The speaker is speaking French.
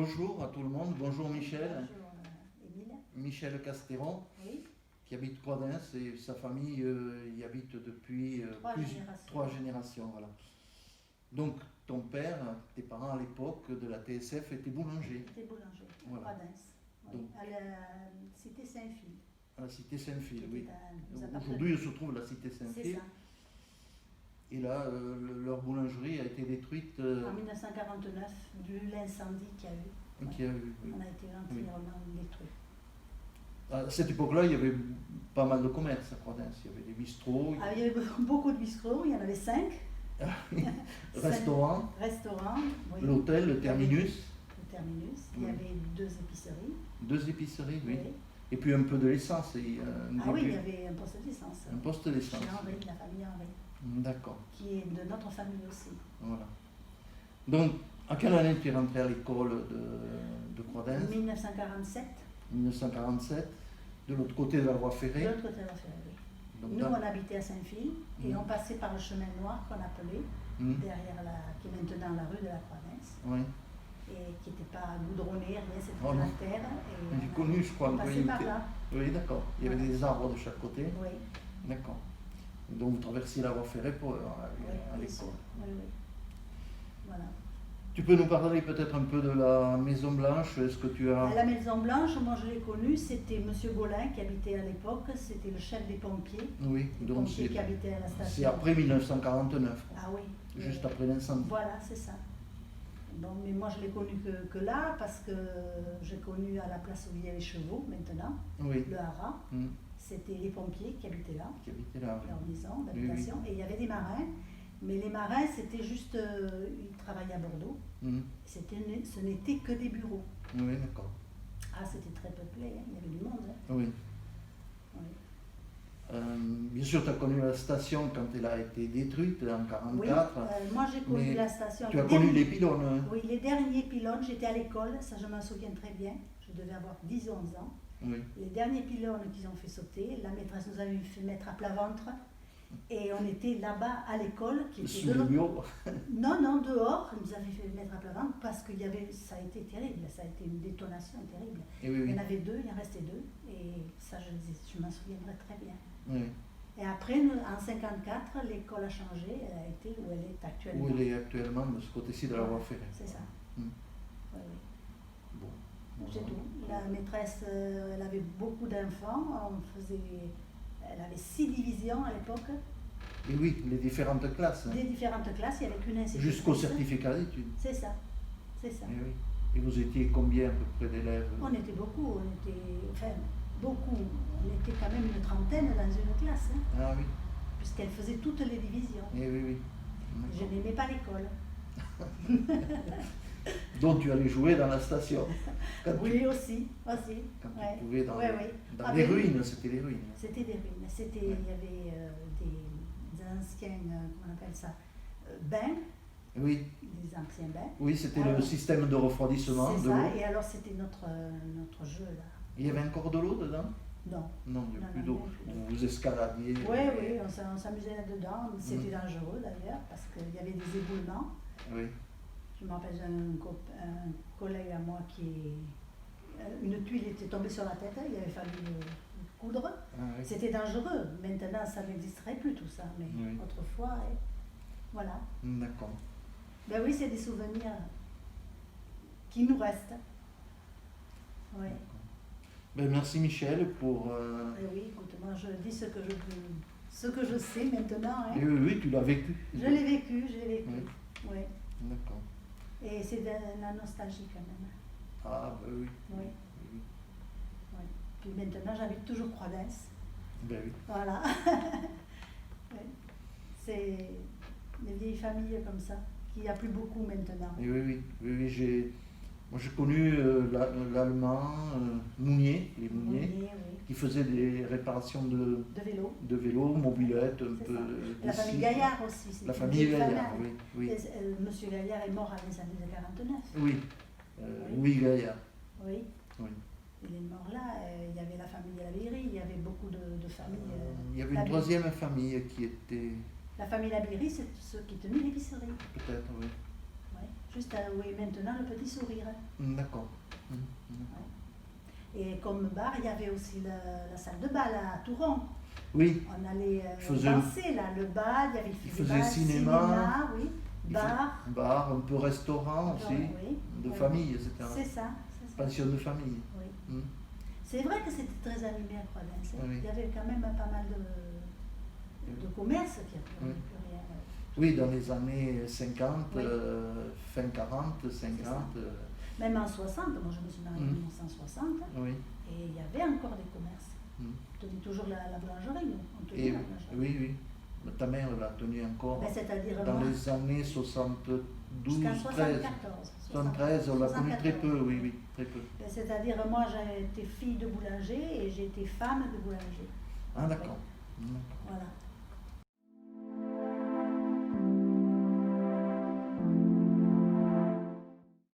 bonjour à tout le monde. Bonjour Michel. Bonjour Émile. Michel Castéron, Oui, qui habite Croidens et sa famille y habite depuis trois générations. Voilà. Donc ton père, tes parents à l'époque de la TSF étaient boulangers j'étais boulanger à Voilà. Croidens, oui, Donc- à la cité Saint-Phil. à la cité Saint-Phil. qui Oui. était nous appartenait. Aujourd'hui se trouve la cité C'est Saint-Phil. ça. Et là, leur boulangerie a été détruite. En 1949, dû l'incendie qu'il y a eu. Qui a eu, oui. On a été entièrement détruit. À cette époque-là, il y avait pas mal de commerces à Croidens. Il y avait des bistrots, Ah, il y avait beaucoup de bistrots, il y en avait 5. restaurants, Restaurants, oui. l'hôtel, le terminus, Le terminus. Il y Oui. avait 2 épiceries. 2 épiceries, oui. Oui. Et puis un peu de l'essence. Et Ah oui, il y avait un poste d'essence. un poste d'essence. Chez Henri, la famille Henri, D'accord, qui est de notre famille aussi. voilà. Donc, à quelle année tu es rentré à l'école de Croidens? 1947, 1947, de l'autre côté de la voie de ferrée. l'autre côté de la ferrée, oui. Donc, Nous, dans- on habitait à Saint-Phil et Mhm. on passait par le chemin noir qu'on appelait, Hmm, derrière qui est maintenant la rue de la Croidens, oui. et qui n'était pas goudronné, rien, c'était Oh de la non. terre. Et J'ai connu, je crois, on un passait peu. par là. Oui, d'accord. Il y avait des arbres de chaque côté. Oui, D'accord. Donc vous traversiez la voie ferrée pour aller à bien sûr. l'école. Oui, oui. Voilà. Tu peux nous parler peut-être un peu de la Maison Blanche? Est-ce que tu as... À la Maison Blanche, moi je l'ai connu, c'était M. Gaulin qui habitait à l'époque, c'était le chef des pompiers, Oui, les donc pompiers qui habitaient à la station. c'est après 1949, quoi. Ah oui. Juste oui. après l'incendie. Voilà, c'est ça. Bon, mais moi je l'ai connu que là, parce que j'ai connu à la place où il y a les chevaux maintenant, Oui, le haras. hmm, C'était les pompiers qui habitaient là, qui habitait là. leur maison Oui, d'habitation, et il y avait des marins. Mais les marins, c'était juste, ils travaillaient à Bordeaux, Hmm, ce n'était que des bureaux. oui, d'accord. Ah, c'était très peuplé, hein, il y avait du monde. Hein. Oui. Oui. Bien sûr, tu as connu la station quand elle a été détruite en Oui, 1944. moi j'ai connu Mais la station. Tu as les connu derniers- les pylônes. Hein? Oui, les derniers pylônes, j'étais à l'école, ça je m'en souviens très bien, je devais avoir 10 ou 11 ans. Oui. Les derniers pylônes qu'ils ont fait sauter, la maîtresse nous avait fait mettre à plat ventre et on était là-bas à l'école qui était Sous de le l'autre- bureau. Non, dehors, ils nous avaient fait mettre à plat ventre parce que ça a été terrible, ça a été une détonation terrible. Et oui, Il oui. y en avait 2, il en restait 2 et ça je m'en souviendrai très bien. Oui. Et après, en 54, l'école a changé, elle a été où elle est actuellement. Où elle est actuellement, de ce côté-ci de la voie ferrée. C'est ça. Hmm. Oui, oui. Bon. C'est tout. La maîtresse, elle avait beaucoup d'enfants. Elle avait 6 divisions à l'époque, Et oui, les différentes classes. Hein. des différentes classes. Il n'y avait qu'une institutrice. Jusqu'au certificat d'études. C'est ça. C'est ça. Et oui. Et vous étiez combien à peu près d'élèves? On était beaucoup. Beaucoup. On était quand même une trentaine dans une classe, hein, Ah oui. puisqu'elle faisait toutes les divisions. Et oui, oui. Je D'accord. n'aimais pas l'école. Donc tu allais jouer dans la station. Quand Oui, aussi. Quand Ouais. tu pouvais dans, Ouais, ouais. dans Ah, les ben oui. ruines, c'était les ruines. C'était des ruines. Il y avait des anciens, comment on appelle ça, bains, Oui, des anciens bains. oui, c'était le Alors, système de refroidissement C'est de l'eau. ça, et alors c'était notre jeu là. Il y avait encore de l'eau dedans? Non. Non, il n'y a Non, plus non, d'eau. il y a plus d'eau. Vous escaladiez. Oui, on s'amusait là-dedans. C'était dangereux d'ailleurs, parce qu'il y avait des éboulements. Oui. Je me rappelle un collègue à moi une tuile était tombée sur la tête, il avait fallu coudre. Ah, oui. C'était dangereux. Maintenant, ça n'existerait plus tout ça, mais Oui. autrefois, voilà. D'accord. Ben oui, c'est des souvenirs qui nous restent. Oui. Ben, merci Michel pour... Eh oui, écoute, moi je dis ce que je sais maintenant. Hein. Et oui, oui, tu l'as vécu. Je l'ai vécu. Oui. Oui. D'accord. Et c'est de la nostalgie quand même. Ah, ben oui. Oui. Oui. Oui. Puis maintenant, j'habite toujours Croidens. Ben oui. Voilà. Oui. C'est des vieilles familles comme ça, qu'il n'y a plus beaucoup maintenant. Et oui, oui, oui, oui, moi j'ai connu l'allemand Mounier, les Mounier, Oui. qui faisait des réparations De vélo. de vélos, mobilettes, un C'est peu. ça. Et la famille d'ici. Gaillard aussi. c'est La une famille vieille Gaillard, famille. oui. Oui, Monsieur Gaillard est mort à l'incendie de 49. oui. Oui. Louis Gaillard. Oui. Oui. Il est mort là. Il y avait la famille Labéry, il y avait beaucoup de familles. Il y avait une Labéry. troisième famille qui était, La famille Labéry, c'est ceux qui tenaient l'épicerie. peut-être, oui. Ouais. juste où est maintenant le Petit Sourire. D'accord. Et comme bar, il y avait aussi la salle de bal à Touron. Oui. On allait danser là, le bal, il y avait le faisait cinéma, oui, bar. Bar, un peu restaurant aussi, oui, de famille, etc. C'est ça. Pension de famille. Oui. C'est vrai que c'était très animé à Croix-d'Ancre. Oui. Il y avait quand même pas mal de commerces qui n'avaient plus rien. Oui, dans les années 50, fin 40, 50. Même en 60, moi je me suis mariée en 1960, oui. Et il y avait encore des commerces. On tenait toujours la boulangerie, on tenait la boulangerie. Oui. Ta mère l'a tenue encore dans les années 72, jusqu'à 73. 73, on l'a connue très peu, oui, très peu. C'est-à-dire, moi j'ai été fille de boulanger et j'ai été femme de boulanger. Ah, d'accord. Voilà.